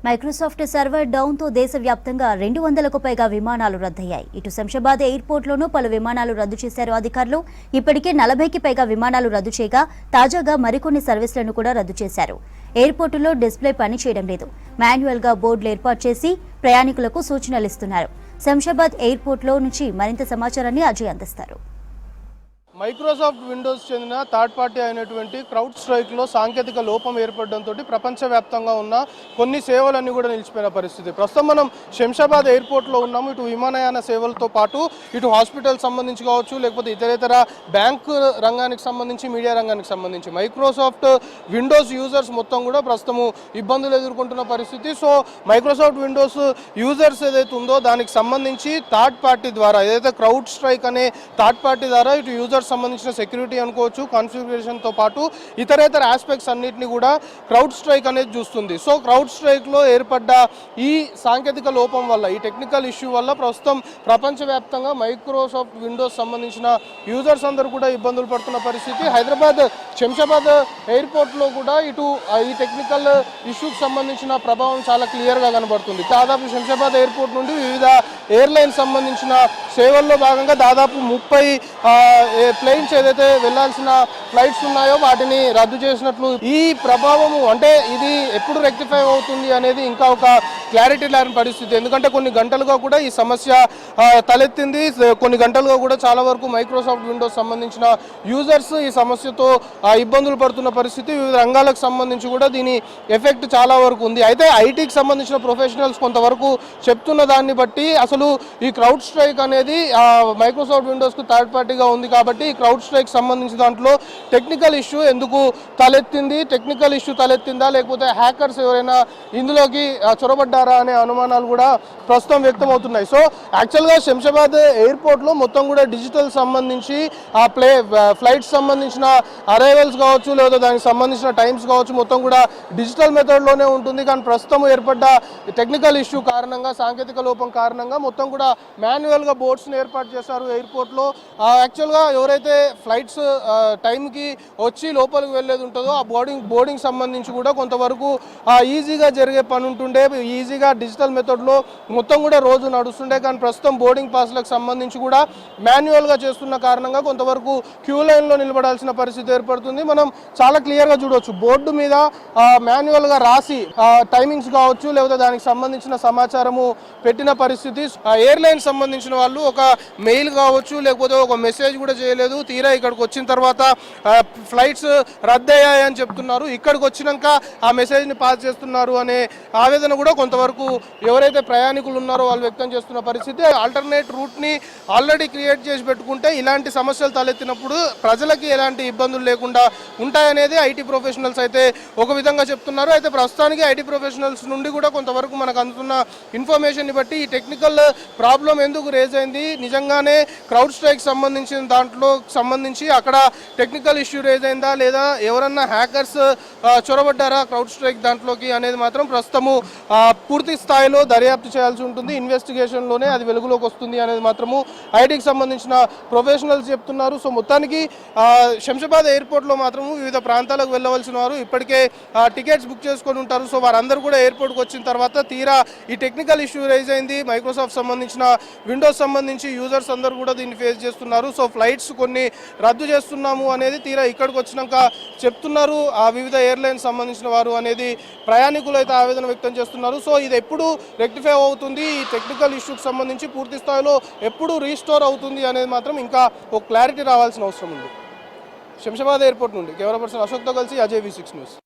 Microsoft server డౌన్తో దేశవ్యాప్తంగా 200కు పైగా విమానాలు రద్దయ్యాయి. ఇటు శంషాబాద్ ఎయిర్పోర్ట్లోనూ పలు విమానాలు రద్దు చేశారు అధికారులు. ఇప్పటికే 40కి పైగా విమానాలు రద్దు చేయగా తాజాగా మరికొన్ని సర్వీసులను కూడా రద్దు చేశారు. ఎయిర్పోర్టులో డిస్ప్లే పనిచేయడం లేదు. మాన్యువల్గా బోర్డులు ఏర్పాటు చేసి ప్రయాణికులకు సూచనలు ఇస్తున్నారు. శంషాబాద్ ఎయిర్పోర్ట్లో నుంచి మరింత సమాచారాన్ని అజయ్ అందిస్తారు. మైక్రోసాఫ్ట్ విండోస్ చెందిన థర్డ్ పార్టీ అయినటువంటి క్రౌడ్ స్ట్రైక్లో సాంకేతిక లోపం ఏర్పడడంతో ప్రపంచవ్యాప్తంగా ఉన్న కొన్ని సేవలన్నీ కూడా నిలిచిపోయిన పరిస్థితి. ప్రస్తుతం మనం శంషాబాద్ ఎయిర్పోర్ట్లో ఉన్నాము. ఇటు విమానయాన సేవలతో పాటు ఇటు హాస్పిటల్ సంబంధించి కావచ్చు, లేకపోతే ఇతరేతర బ్యాంకు రంగానికి సంబంధించి, మీడియా రంగానికి సంబంధించి మైక్రోసాఫ్ట్ విండోస్ యూజర్స్ మొత్తం కూడా ప్రస్తుతము ఇబ్బందులు ఎదుర్కొంటున్న పరిస్థితి. సో మైక్రోసాఫ్ట్ విండోస్ యూజర్స్ ఏదైతే ఉందో దానికి సంబంధించి థర్డ్ పార్టీ ద్వారా, ఏదైతే క్రౌడ్ స్ట్రైక్ అనే థర్డ్ పార్టీ ద్వారా ఇటు యూజర్స్ సంబంధించిన సెక్యూరిటీ అనుకోవచ్చు, కాన్ఫిగరేషన్తో పాటు ఇతరేతర ఆస్పెక్ట్స్ అన్నింటినీ కూడా క్రౌడ్ స్ట్రైక్ అనేది చూస్తుంది. సో క్రౌడ్ స్ట్రైక్లో ఏర్పడ్డ ఈ సాంకేతిక లోపం వల్ల, ఈ టెక్నికల్ ఇష్యూ వల్ల ప్రస్తుతం ప్రపంచవ్యాప్తంగా మైక్రోసాఫ్ట్ విండోస్ సంబంధించిన యూజర్స్ అందరూ కూడా ఇబ్బందులు పడుతున్న పరిస్థితి. హైదరాబాద్ శంషాబాద్ ఎయిర్పోర్ట్లో కూడా ఇటు ఈ టెక్నికల్ ఇష్యూకి సంబంధించిన ప్రభావం చాలా క్లియర్గా కనబడుతుంది. దాదాపు శంషాబాద్ ఎయిర్పోర్ట్ నుండి వివిధ ఎయిర్లైన్స్ సంబంధించిన సేవల్లో భాగంగా దాదాపు 30 ప్లేన్స్ ఏదైతే వెళ్లాల్సిన ఫ్లైట్స్ ఉన్నాయో వాటిని రద్దు చేసినట్లు. ఈ ప్రభావము అంటే ఇది ఎప్పుడు రెక్టిఫై అవుతుంది అనేది ఇంకా ఒక క్లారిటీ లేని పరిస్థితి. ఎందుకంటే కొన్ని గంటలుగా కూడా ఈ సమస్య తలెత్తింది. కొన్ని గంటలుగా కూడా చాలా వరకు మైక్రోసాఫ్ట్ విండోస్ సంబంధించిన యూజర్స్ ఈ సమస్యతో ఇబ్బందులు పడుతున్న పరిస్థితి. వివిధ రంగాలకు సంబంధించి కూడా దీని ఎఫెక్ట్ చాలా వరకు ఉంది. అయితే ఐటీకి సంబంధించిన ప్రొఫెషనల్స్ కొంతవరకు చెప్తున్న దాన్ని బట్టి అసలు ఈ క్రౌడ్ స్ట్రైక్ అనేది మైక్రోసాఫ్ట్ విండోస్కు థర్డ్ పార్టీగా ఉంది కాబట్టి ఈ క్రౌడ్ స్ట్రైక్ సంబంధించిన దాంట్లో టెక్నికల్ ఇష్యూ ఎందుకు తలెత్తింది, టెక్నికల్ ఇష్యూ తలెత్తిందా లేకపోతే హ్యాకర్స్ ఎవరైనా ఇందులోకి చొరబడ్డారా అనే అనుమానాలు కూడా ప్రస్తుతం వ్యక్తమవుతున్నాయి. సో యాక్చువల్గా శంషాబాద్ ఎయిర్పోర్ట్లో మొత్తం కూడా డిజిటల్ సంబంధించి ఫ్లైట్స్ సంబంధించిన అరైవల్స్ కావచ్చు, లేదా దానికి సంబంధించిన టైమ్స్ కావచ్చు, మొత్తం కూడా డిజిటల్ మెథడ్లోనే ఉంటుంది. కానీ ప్రస్తుతం ఏర్పడ్డ టెక్నికల్ ఇష్యూ కారణంగా, సాంకేతిక లోపం కారణంగా మొత్తం కూడా మాన్యువల్గా బోర్డ్స్ని ఏర్పాటు చేశారు ఎయిర్పోర్ట్లో. యాక్చువల్గా ఎవరైతే ఫ్లైట్స్ టైంకి వచ్చి లోపలికి వెళ్ళేది ఉంటుందో ఆ బోర్డింగ్ సంబంధించి కూడా కొంతవరకు ఈజీగా జరిగే పని ఉంటుండే, ఈజీగా డిజిటల్ మెథడ్లో మొత్తం కూడా రోజు నడుస్తుండే. కానీ ప్రస్తుతం బోర్డింగ్ పాస్లకు సంబంధించి కూడా మాన్యువల్గా చేస్తున్న కారణంగా కొంతవరకు క్యూ లైన్లో నిలబడాల్సిన పరిస్థితి ఏర్పడుతుంది. మనం చాలా క్లియర్గా చూడవచ్చు, బోర్డు మీద మాన్యువల్గా రాసి టైమింగ్స్ కావచ్చు, లేకపోతే దానికి సంబంధించిన సమాచారము పెట్టిన పరిస్థితి. ఎయిర్లైన్ సంబంధించిన వాళ్ళు ఒక మెయిల్ కావచ్చు, లేకపోతే ఒక మెసేజ్ కూడా చేయలేదు. తీరా ఇక్కడికి వచ్చిన తర్వాత ఫ్లైట్స్ రద్దయ్యాయని చెప్తున్నారు. ఇక్కడికి వచ్చినాక ఆ మెసేజ్ని పాస్ చేస్తున్నారు అనే ఆవేదన కూడా కొంతవరకు ఎవరైతే ప్రయాణికులు ఉన్నారో వాళ్ళు వ్యక్తం చేస్తున్న పరిస్థితి. ఆల్టర్నేట్ రూట్ని ఆల్రెడీ క్రియేట్ చేసి పెట్టుకుంటే ఇలాంటి సమస్యలు తలెత్తినప్పుడు ప్రజలకి ఎలాంటి ఇబ్బందులు లేకుండా ఉంటాయనేది ఐటీ ప్రొఫెషనల్స్ అయితే ఒక విధంగా చెప్తున్నారు. అయితే ప్రస్తుతానికి ఐటీ ప్రొఫెషనల్స్ నుండి కూడా కొంతవరకు మనకు అందుతున్న ఇన్ఫర్మేషన్ని బట్టి ఈ టెక్నికల్ ప్రాబ్లం ఎందుకు రేజ్ అయింది, నిజంగానే క్రౌడ్ స్ట్రైక్ సంబంధించిన దాంట్లో సంబంధించి అక్కడ టెక్నికల్ ఇష్యూ రేజ్ అయిందా, లేదా ఎవరన్నా హ్యాకర్స్ చొరబడ్డారా క్రౌడ్ స్ట్రైక్ దాంట్లోకి అనేది మాత్రం ప్రస్తుతము పూర్తి స్థాయిలో దర్యాప్తు చేయాల్సి ఉంటుంది. ఇన్వెస్టిగేషన్లోనే అది వెలుగులోకి వస్తుంది అనేది మాత్రము ఐటీకి సంబంధించిన ప్రొఫెషనల్స్ చెప్తున్నారు. సో మొత్తానికి శంషాబాద్ ఎయిర్పోర్ట్లో మాత్రము వివిధ ప్రాంతాలకు వెళ్ళవలసిన వారు ఇప్పటికే టికెట్స్ బుక్ చేసుకొని ఉంటారు. సో వారందరూ కూడా ఎయిర్పోర్ట్కి వచ్చిన తర్వాత తీరా ఈ టెక్నికల్ ఇష్యూ రైజ్ అయింది. మైక్రోసాఫ్ట్ సంబంధించిన విండోస్ సంబంధించి యూజర్స్ అందరూ కూడా దీన్ని ఫేస్ చేస్తున్నారు. సో ఫ్లైట్స్ కొన్ని రద్దు చేస్తున్నాము అనేది తీరా ఇక్కడికి వచ్చినాక చెప్తున్నారు వివిధ ఎయిర్లైన్స్ సంబంధించిన వారు అనేది ప్రయాణికులు అయితే ఆవేదన వ్యక్తం చేస్తున్నారు. సో ఇది ఎప్పుడు రెక్టిఫై అవుతుంది, ఈ టెక్నికల్ ఇష్యూకి సంబంధించి పూర్తి స్థాయిలో ఎప్పుడు రీస్టోర్ అవుతుంది అనేది మాత్రం ఇంకా ఒక క్లారిటీ రావాల్సిన అవసరం ఉంది. శంషాబాద్ ఎయిర్పోర్ట్ నుండి కెమెరా పర్సన్ అశోక్తో కలిసి అజయ్ V6 న్యూస్.